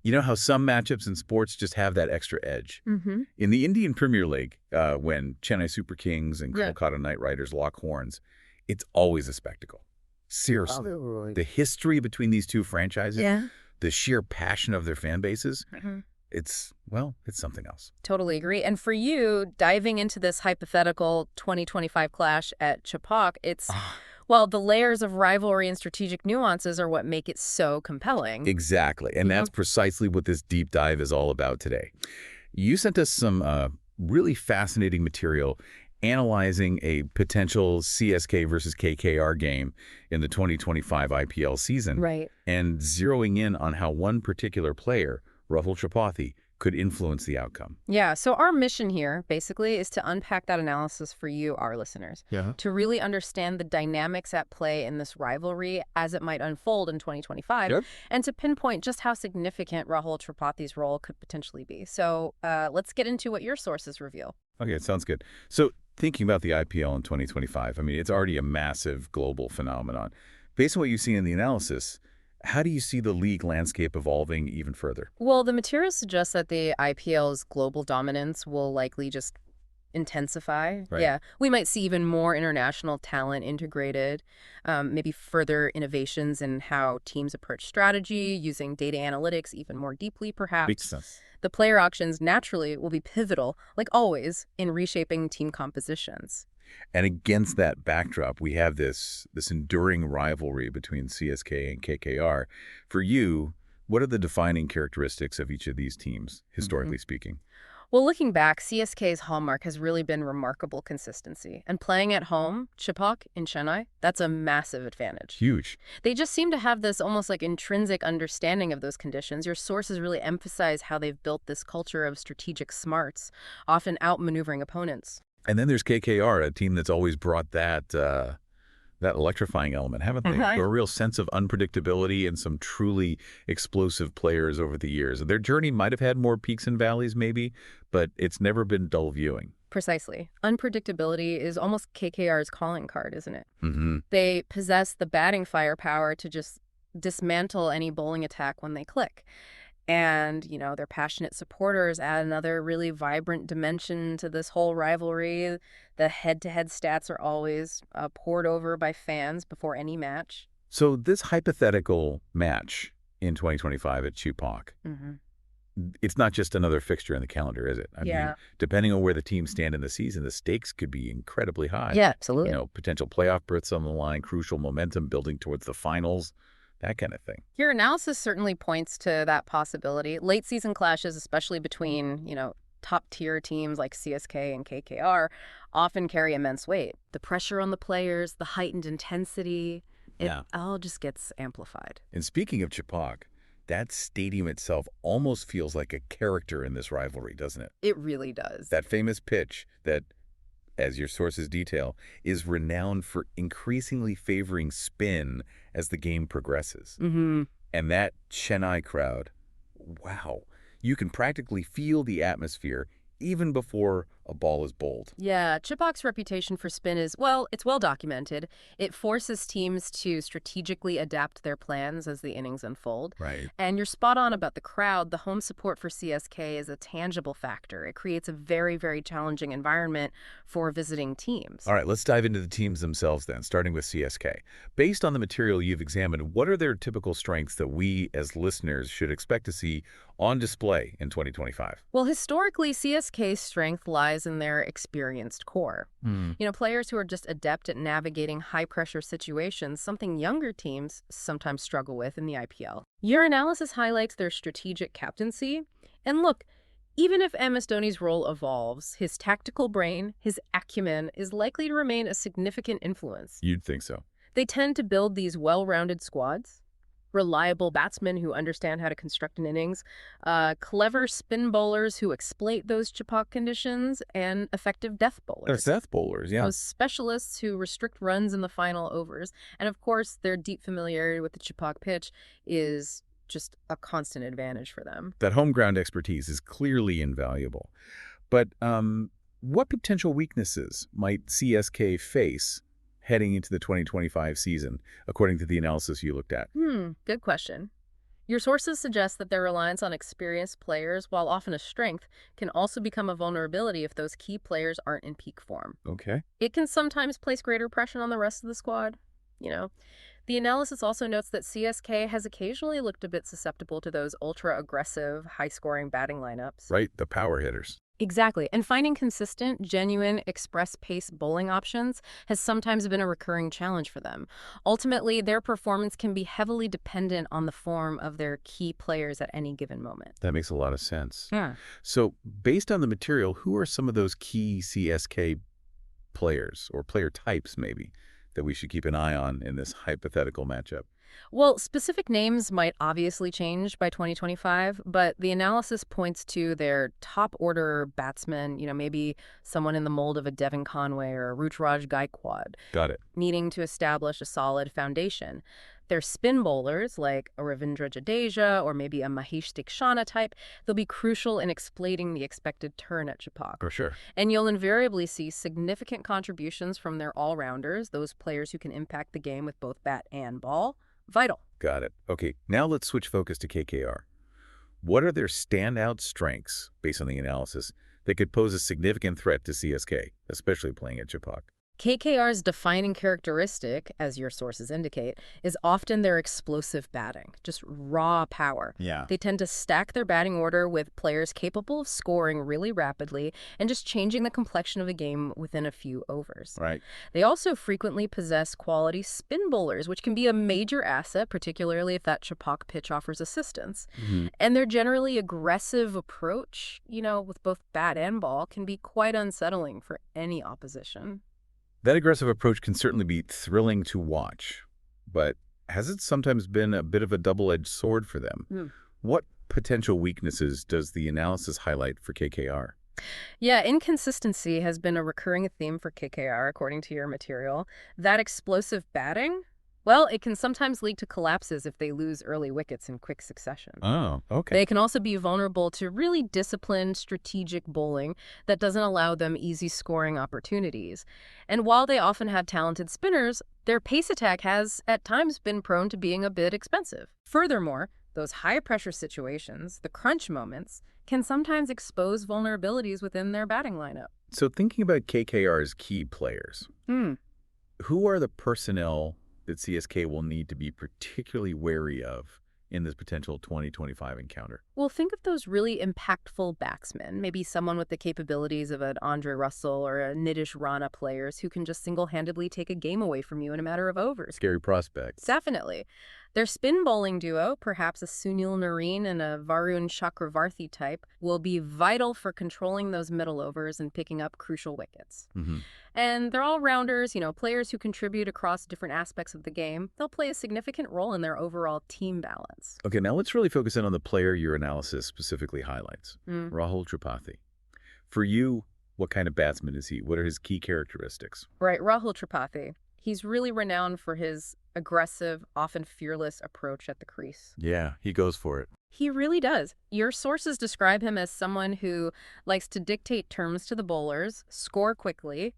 You know how some matchups in sports just have that extra edge? Mm-hmm. In the Indian Premier League, when Chennai Super Kings and Yeah. Kolkata Knight Riders lock horns, it's always a spectacle. Seriously. The history between these two franchises, Yeah. the sheer passion of their fan bases, Mm-hmm. it's something else. Totally agree. And for you, diving into this hypothetical 2025 clash at Chepauk, well, the layers of rivalry and strategic nuances are what make it so compelling. Exactly. And that's precisely what this deep dive is all about today. You sent us some really fascinating material analyzing a potential CSK versus KKR game in the 2025 IPL season. Right. And zeroing in on how one particular player, Rahul Tripathi, could influence the outcome. Yeah, so our mission here, basically, is to unpack that analysis for you, our listeners, to really understand the dynamics at play in this rivalry as it might unfold in 2025, and to pinpoint just how significant Rahul Tripathi's role could potentially be. So let's get into what your sources reveal. Okay, it sounds good. So thinking about the IPL in 2025, I mean, it's already a massive global phenomenon. Based on what you see in the analysis, how do you see the league landscape evolving even further? Well, the material suggests that the IPL's global dominance will likely just intensify. Right. Yeah, we might see even more international talent integrated, maybe further innovations in how teams approach strategy, using data analytics even more deeply, perhaps. Makes sense. The player auctions naturally will be pivotal, like always, in reshaping team compositions. And against that backdrop, we have this enduring rivalry between CSK and KKR. For you, what are the defining characteristics of each of these teams, historically speaking? Well, looking back, CSK's hallmark has really been remarkable consistency. And playing at home, Chepauk in Chennai, that's a massive advantage. Huge. They just seem to have this almost like intrinsic understanding of those conditions. Your sources really emphasize how they've built this culture of strategic smarts, often outmaneuvering opponents. And then there's KKR, a team that's always brought that electrifying element, haven't they? A real sense of unpredictability and some truly explosive players over the years. Their journey might have had more peaks and valleys, maybe, but it's never been dull viewing. Precisely. Unpredictability is almost KKR's calling card, isn't it? Mm-hmm. They possess the batting firepower to just dismantle any bowling attack when they click. And, their passionate supporters add another really vibrant dimension to this whole rivalry. The head-to-head stats are always poured over by fans before any match. So this hypothetical match in 2025 at Chepauk, it's not just another fixture in the calendar, is it? I mean, depending on where the teams stand in the season, the stakes could be incredibly high. Yeah, absolutely. Potential playoff berths on the line, crucial momentum building towards the finals. That kind of thing. Your analysis certainly points to that possibility. Late season clashes, especially between, top tier teams like CSK and KKR, often carry immense weight. The pressure on the players, the heightened intensity, it all just gets amplified. And speaking of Chepauk, that stadium itself almost feels like a character in this rivalry, doesn't it? It really does. That famous pitch that, as your sources detail, is renowned for increasingly favoring spin as the game progresses. And that Chennai crowd, wow, you can practically feel the atmosphere even before a ball is bowled. Yeah, Chepauk's reputation for spin is, it's well documented. It forces teams to strategically adapt their plans as the innings unfold. Right. And you're spot on about the crowd. The home support for CSK is a tangible factor. It creates a very, very challenging environment for visiting teams. All right, let's dive into the teams themselves then, starting with CSK. Based on the material you've examined, what are their typical strengths that we as listeners should expect to see on display in 2025? Well, historically, CSK's strength lies in their experienced core. Players who are just adept at navigating high-pressure situations, something younger teams sometimes struggle with in the IPL. Your analysis highlights their strategic captaincy. And look, even if MS Dhoni's role evolves, his tactical brain, his acumen, is likely to remain a significant influence. You'd think so. They tend to build these well-rounded squads. Reliable batsmen who understand how to construct an innings, clever spin bowlers who exploit those Chepauk conditions, and effective death bowlers. They're death bowlers, yeah. Those specialists who restrict runs in the final overs. And of course, their deep familiarity with the Chepauk pitch is just a constant advantage for them. That home ground expertise is clearly invaluable. But what potential weaknesses might CSK face heading into the 2025 season, according to the analysis you looked at? Good question. Your sources suggest that their reliance on experienced players, while often a strength, can also become a vulnerability if those key players aren't in peak form. Okay. It can sometimes place greater pressure on the rest of the squad. You know, the analysis also notes that CSK has occasionally looked a bit susceptible to those ultra-aggressive, high-scoring batting lineups. Right, the power hitters. Exactly, and finding consistent, genuine, express-pace bowling options has sometimes been a recurring challenge for them. Ultimately, their performance can be heavily dependent on the form of their key players at any given moment. That makes a lot of sense. Yeah. So, based on the material, who are some of those key CSK players, or player types maybe, that we should keep an eye on in this hypothetical matchup? Well, specific names might obviously change by 2025, but the analysis points to their top order batsmen, maybe someone in the mold of a Devin Conway or a Ruturaj Gaikwad, Got it. needing to establish a solid foundation. Their spin bowlers, like a Ravindra Jadeja or maybe a Mahesh Dikshana type, they'll be crucial in exploiting the expected turn at Chepauk. For sure. And you'll invariably see significant contributions from their all-rounders, those players who can impact the game with both bat and ball. Vital. Got it. Okay, now let's switch focus to KKR. What are their standout strengths, based on the analysis, that could pose a significant threat to CSK, especially playing at Chepauk? KKR's defining characteristic, as your sources indicate, is often their explosive batting, just raw power. Yeah. They tend to stack their batting order with players capable of scoring really rapidly and just changing the complexion of the game within a few overs. Right. They also frequently possess quality spin bowlers, which can be a major asset, particularly if that Chepauk pitch offers assistance. And their generally aggressive approach, with both bat and ball, can be quite unsettling for any opposition. That aggressive approach can certainly be thrilling to watch, but has it sometimes been a bit of a double-edged sword for them? What potential weaknesses does the analysis highlight for KKR? Yeah, inconsistency has been a recurring theme for KKR, according to your material. That explosive batting, well, it can sometimes lead to collapses if they lose early wickets in quick succession. Oh, okay. They can also be vulnerable to really disciplined, strategic bowling that doesn't allow them easy scoring opportunities. And while they often have talented spinners, their pace attack has, at times, been prone to being a bit expensive. Furthermore, those high-pressure situations, the crunch moments, can sometimes expose vulnerabilities within their batting lineup. So thinking about KKR's key players, who are the personnel that CSK will need to be particularly wary of in this potential 2025 encounter? Well, think of those really impactful batsmen, maybe someone with the capabilities of an Andre Russell or a Nitish Rana players who can just single-handedly take a game away from you in a matter of overs. Scary prospects. Definitely. Their spin bowling duo, perhaps a Sunil Narine and a Varun Chakravarthi type, will be vital for controlling those middle overs and picking up crucial wickets. And they're all-rounders, players who contribute across different aspects of the game. They'll play a significant role in their overall team balance. Okay, now let's really focus in on the player your analysis specifically highlights, Rahul Tripathi. For you, what kind of batsman is he? What are his key characteristics? Right, Rahul Tripathi. He's really renowned for his aggressive, often fearless approach at the crease. Yeah, he goes for it. He really does. Your sources describe him as someone who likes to dictate terms to the bowlers, score quickly,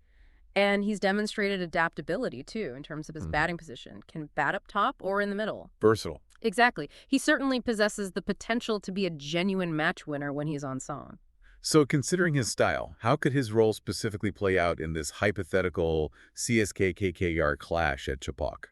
and he's demonstrated adaptability, too, in terms of his batting position. Can bat up top or in the middle. Versatile. Exactly. He certainly possesses the potential to be a genuine match winner when he's on song. So considering his style, how could his role specifically play out in this hypothetical CSK-KKR clash at Chepauk?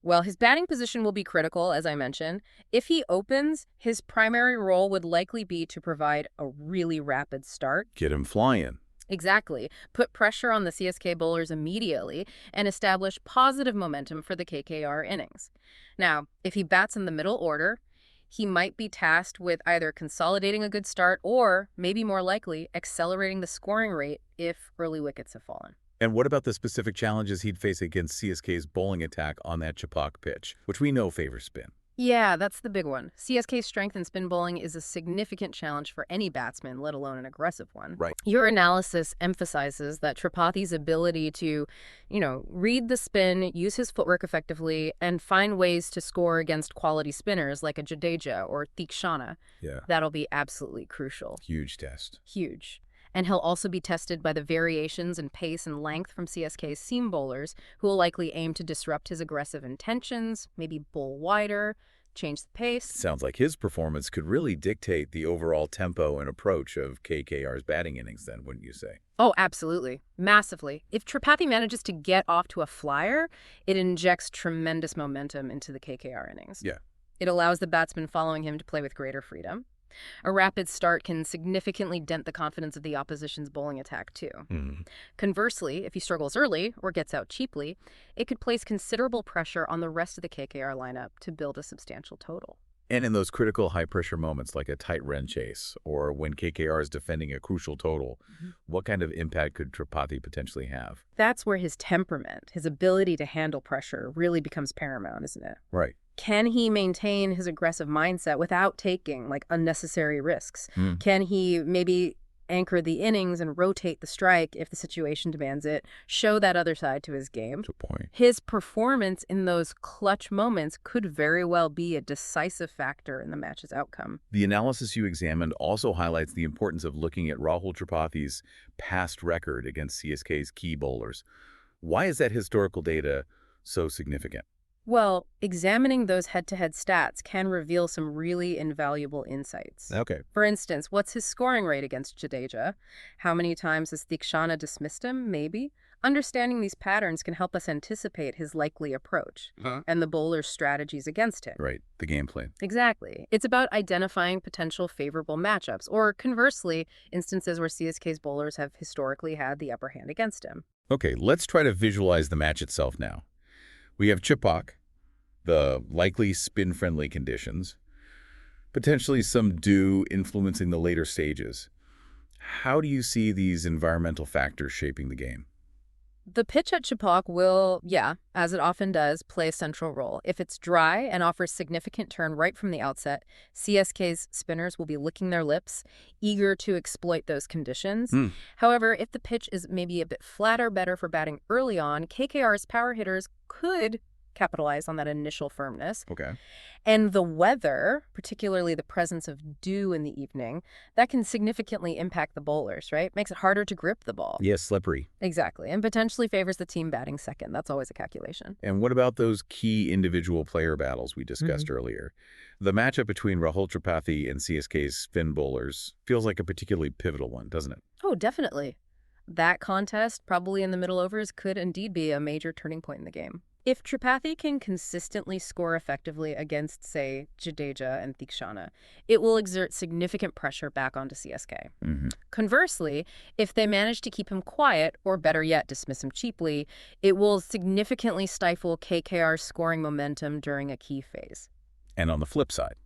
Well, his batting position will be critical, as I mentioned. If he opens, his primary role would likely be to provide a really rapid start. Get him flying. Exactly. Put pressure on the CSK bowlers immediately and establish positive momentum for the KKR innings. Now, if he bats in the middle order, he might be tasked with either consolidating a good start or, maybe more likely, accelerating the scoring rate if early wickets have fallen. And what about the specific challenges he'd face against CSK's bowling attack on that Chepauk pitch, which we know favors spin? Yeah, that's the big one. CSK's strength in spin bowling is a significant challenge for any batsman, let alone an aggressive one. Right. Your analysis emphasizes that Tripathi's ability to, read the spin, use his footwork effectively, and find ways to score against quality spinners like a Jadeja or Dikshana. Yeah. That'll be absolutely crucial. Huge test. Huge. And he'll also be tested by the variations in pace and length from CSK's seam bowlers, who will likely aim to disrupt his aggressive intentions, maybe bowl wider, change the pace. Sounds like his performance could really dictate the overall tempo and approach of KKR's batting innings then, wouldn't you say? Oh, absolutely. Massively. If Tripathi manages to get off to a flyer, it injects tremendous momentum into the KKR innings. Yeah. It allows the batsman following him to play with greater freedom. A rapid start can significantly dent the confidence of the opposition's bowling attack, too. Conversely, if he struggles early or gets out cheaply, it could place considerable pressure on the rest of the KKR lineup to build a substantial total. And in those critical high-pressure moments like a tight run chase or when KKR is defending a crucial total, what kind of impact could Tripathi potentially have? That's where his temperament, his ability to handle pressure, really becomes paramount, isn't it? Right. Can he maintain his aggressive mindset without taking, unnecessary risks? Can he maybe anchor the innings and rotate the strike if the situation demands it, show that other side to his game? Good point. His performance in those clutch moments could very well be a decisive factor in the match's outcome. The analysis you examined also highlights the importance of looking at Rahul Tripathi's past record against CSK's key bowlers. Why is that historical data so significant? Well, examining those head-to-head stats can reveal some really invaluable insights. Okay. For instance, what's his scoring rate against Jadeja? How many times has Thikshana dismissed him? Maybe. Understanding these patterns can help us anticipate his likely approach and the bowler's strategies against him. Right, the game plan. Exactly. It's about identifying potential favorable matchups, or conversely, instances where CSK's bowlers have historically had the upper hand against him. Okay, let's try to visualize the match itself now. We have Chipak, the likely spin-friendly conditions, potentially some dew influencing the later stages. How do you see these environmental factors shaping the game? The pitch at Chipak will, as it often does, play a central role. If it's dry and offers significant turn right from the outset, CSK's spinners will be licking their lips, eager to exploit those conditions. However, if the pitch is maybe a bit flatter, better for batting early on, KKR's power hitters could capitalize on that initial firmness. Okay. And the weather, particularly the presence of dew in the evening, that can significantly impact the bowlers, right? Makes it harder to grip the ball. Yes, slippery. Exactly, and potentially favors the team batting second. That's always a calculation. And what about those key individual player battles we discussed earlier? The matchup between Rahul Tripathi and CSK's spin bowlers feels like a particularly pivotal one, doesn't it? Oh, definitely. That contest, probably in the middle overs, could indeed be a major turning point in the game. If Tripathi can consistently score effectively against, say, Jadeja and Thikshana, it will exert significant pressure back onto CSK. Conversely, if they manage to keep him quiet, or better yet, dismiss him cheaply, it will significantly stifle KKR's scoring momentum during a key phase. And on the flip side,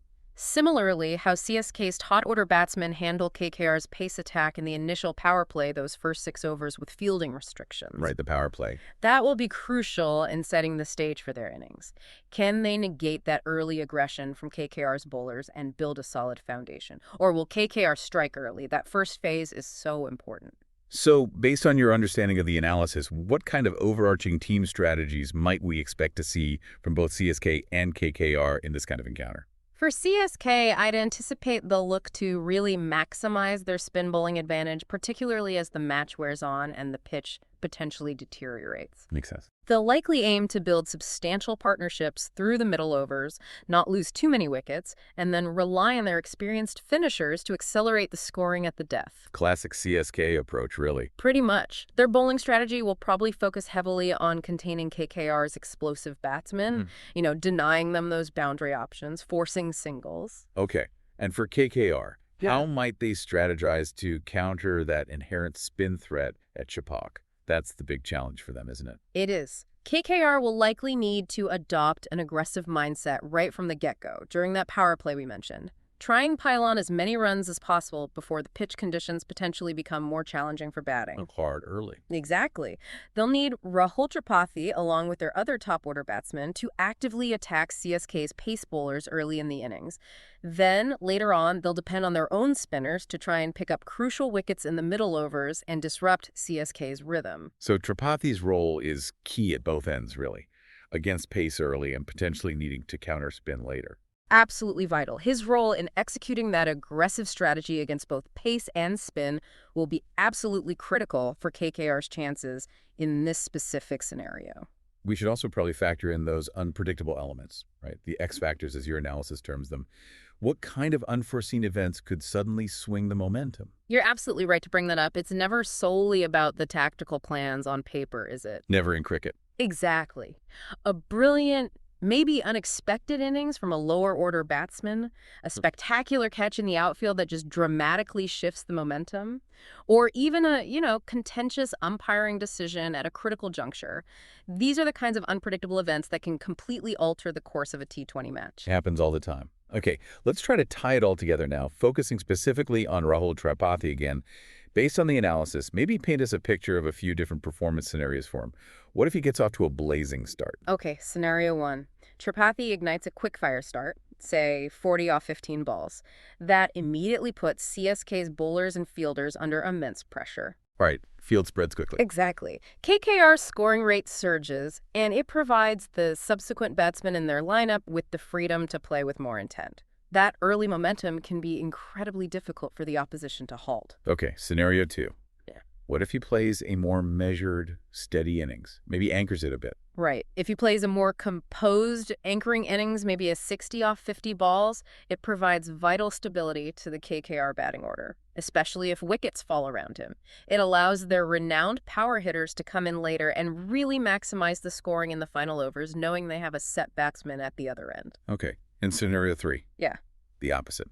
Similarly, how CSK's top-order batsmen handle KKR's pace attack in the initial power play, those first 6 overs with fielding restrictions. right, the power play. That will be crucial in setting the stage for their innings. Can they negate that early aggression from KKR's bowlers and build a solid foundation? Or will KKR strike early? That first phase is so important. So, based on your understanding of the analysis, what kind of overarching team strategies might we expect to see from both CSK and KKR in this kind of encounter? For CSK, I'd anticipate they'll look to really maximize their spin bowling advantage, particularly as the match wears on and the pitch potentially deteriorates. Makes sense. They'll likely aim to build substantial partnerships through the middle overs, not lose too many wickets, and then rely on their experienced finishers to accelerate the scoring at the death. Classic CSK approach, really. Pretty much. Their bowling strategy will probably focus heavily on containing KKR's explosive batsmen, denying them those boundary options, forcing singles. Okay. And for KKR, how might they strategize to counter that inherent spin threat at Chipak? That's the big challenge for them, isn't it? It is. KKR will likely need to adopt an aggressive mindset right from the get-go during that power play we mentioned. Try and pile on as many runs as possible before the pitch conditions potentially become more challenging for batting. Hard early. Exactly. They'll need Rahul Tripathi, along with their other top-order batsmen, to actively attack CSK's pace bowlers early in the innings. Then, later on, they'll depend on their own spinners to try and pick up crucial wickets in the middle overs and disrupt CSK's rhythm. So Tripathi's role is key at both ends, really, against pace early and potentially needing to counter spin later. Absolutely vital. His role in executing that aggressive strategy against both pace and spin will be absolutely critical for KKR's chances in this specific scenario. We should also probably factor in those unpredictable elements, right? The X factors, as your analysis terms them. What kind of unforeseen events could suddenly swing the momentum? You're absolutely right to bring that up. It's never solely about the tactical plans on paper, is it? Never in cricket. Exactly. A brilliant, maybe unexpected innings from a lower order batsman, a spectacular catch in the outfield that just dramatically shifts the momentum, or even a, contentious umpiring decision at a critical juncture. These are the kinds of unpredictable events that can completely alter the course of a T20 match. Happens all the time. Okay, let's try to tie it all together now, focusing specifically on Rahul Tripathi again. Based on the analysis, maybe paint us a picture of a few different performance scenarios for him. What if he gets off to a blazing start? Okay, scenario one. Tripathi ignites a quick-fire start, say 40 off 15 balls. That immediately puts CSK's bowlers and fielders under immense pressure. Right, field spreads quickly. Exactly. KKR's scoring rate surges, and it provides the subsequent batsmen in their lineup with the freedom to play with more intent. That early momentum can be incredibly difficult for the opposition to halt. Okay, scenario two. Yeah. What if he plays a more measured, steady innings? Maybe anchors it a bit. Right. If he plays a more composed anchoring innings, maybe a 60 off 50 balls, it provides vital stability to the KKR batting order, especially if wickets fall around him. It allows their renowned power hitters to come in later and really maximize the scoring in the final overs, knowing they have a set batsman at the other end. Okay, and scenario three. Yeah. The opposite.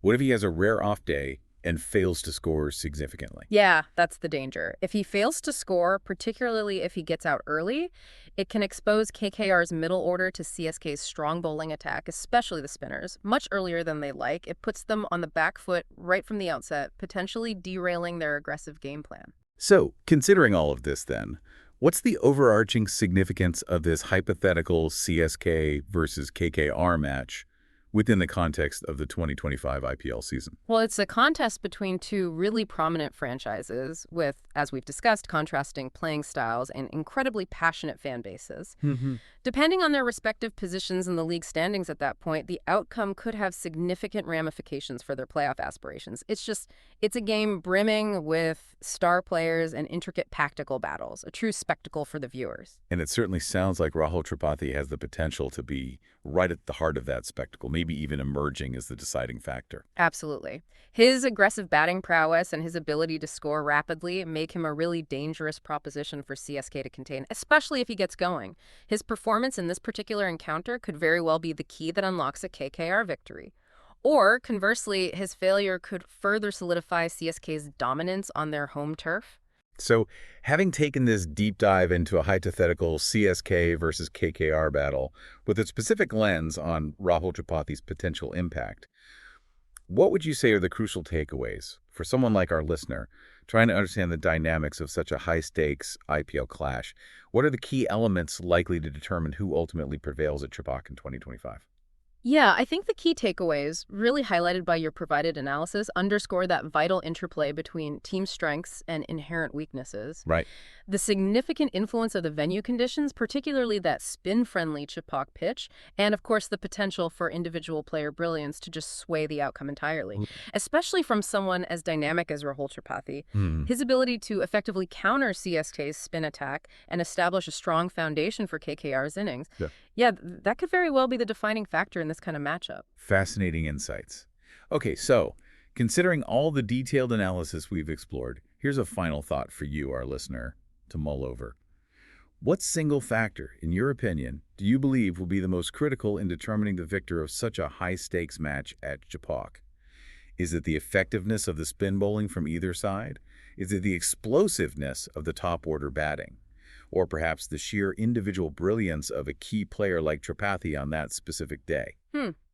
What if he has a rare off day and fails to score significantly? Yeah, that's the danger. If he fails to score, particularly if he gets out early, it can expose KKR's middle order to CSK's strong bowling attack, especially the spinners, much earlier than they like. It puts them on the back foot right from the outset, potentially derailing their aggressive game plan. So, considering all of this then, what's the overarching significance of this hypothetical CSK versus KKR match within the context of the 2025 IPL season? Well, it's a contest between two really prominent franchises with, as we've discussed, contrasting playing styles and incredibly passionate fan bases. Depending on their respective positions in the league standings at that point, the outcome could have significant ramifications for their playoff aspirations. It's a game brimming with star players and intricate tactical battles, a true spectacle for the viewers. And it certainly sounds like Rahul Tripathi has the potential to be right at the heart of that spectacle, maybe even emerging as the deciding factor. Absolutely. His aggressive batting prowess and his ability to score rapidly make him a really dangerous proposition for CSK to contain, especially if he gets going. His performance in this particular encounter could very well be the key that unlocks a KKR victory. Or, conversely, his failure could further solidify CSK's dominance on their home turf. So, having taken this deep dive into a hypothetical CSK versus KKR battle with a specific lens on Rahul Tripathi's potential impact, what would you say are the crucial takeaways for someone like our listener trying to understand the dynamics of such a high-stakes IPL clash? What are the key elements likely to determine who ultimately prevails at Tripathi in 2025? Yeah, I think the key takeaways, really highlighted by your provided analysis, underscore that vital interplay between team strengths and inherent weaknesses. Right. The significant influence of the venue conditions, particularly that spin-friendly Chepauk pitch, and of course the potential for individual player brilliance to just sway the outcome entirely, especially from someone as dynamic as Rahul Tripathi. His ability to effectively counter CSK's spin attack and establish a strong foundation for KKR's innings. Yeah, that could very well be the defining factor in this kind of matchup. Fascinating insights. Okay, so considering all the detailed analysis we've explored, here's a final thought for you, our listener, to mull over. What single factor, in your opinion, do you believe will be the most critical in determining the victor of such a high-stakes match at Chepauk? Is it the effectiveness of the spin bowling from either side? Is it the explosiveness of the top-order batting? Or perhaps the sheer individual brilliance of a key player like Tripathi on that specific day?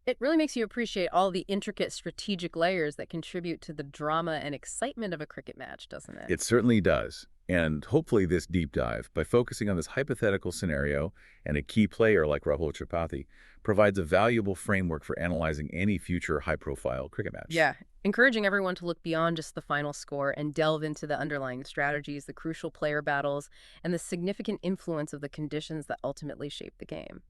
It really makes you appreciate all the intricate strategic layers that contribute to the drama and excitement of a cricket match, doesn't it? It certainly does. And hopefully this deep dive, by focusing on this hypothetical scenario and a key player like Rahul Tripathi, provides a valuable framework for analyzing any future high-profile cricket match. Yeah, encouraging everyone to look beyond just the final score and delve into the underlying strategies, the crucial player battles, and the significant influence of the conditions that ultimately shape the game.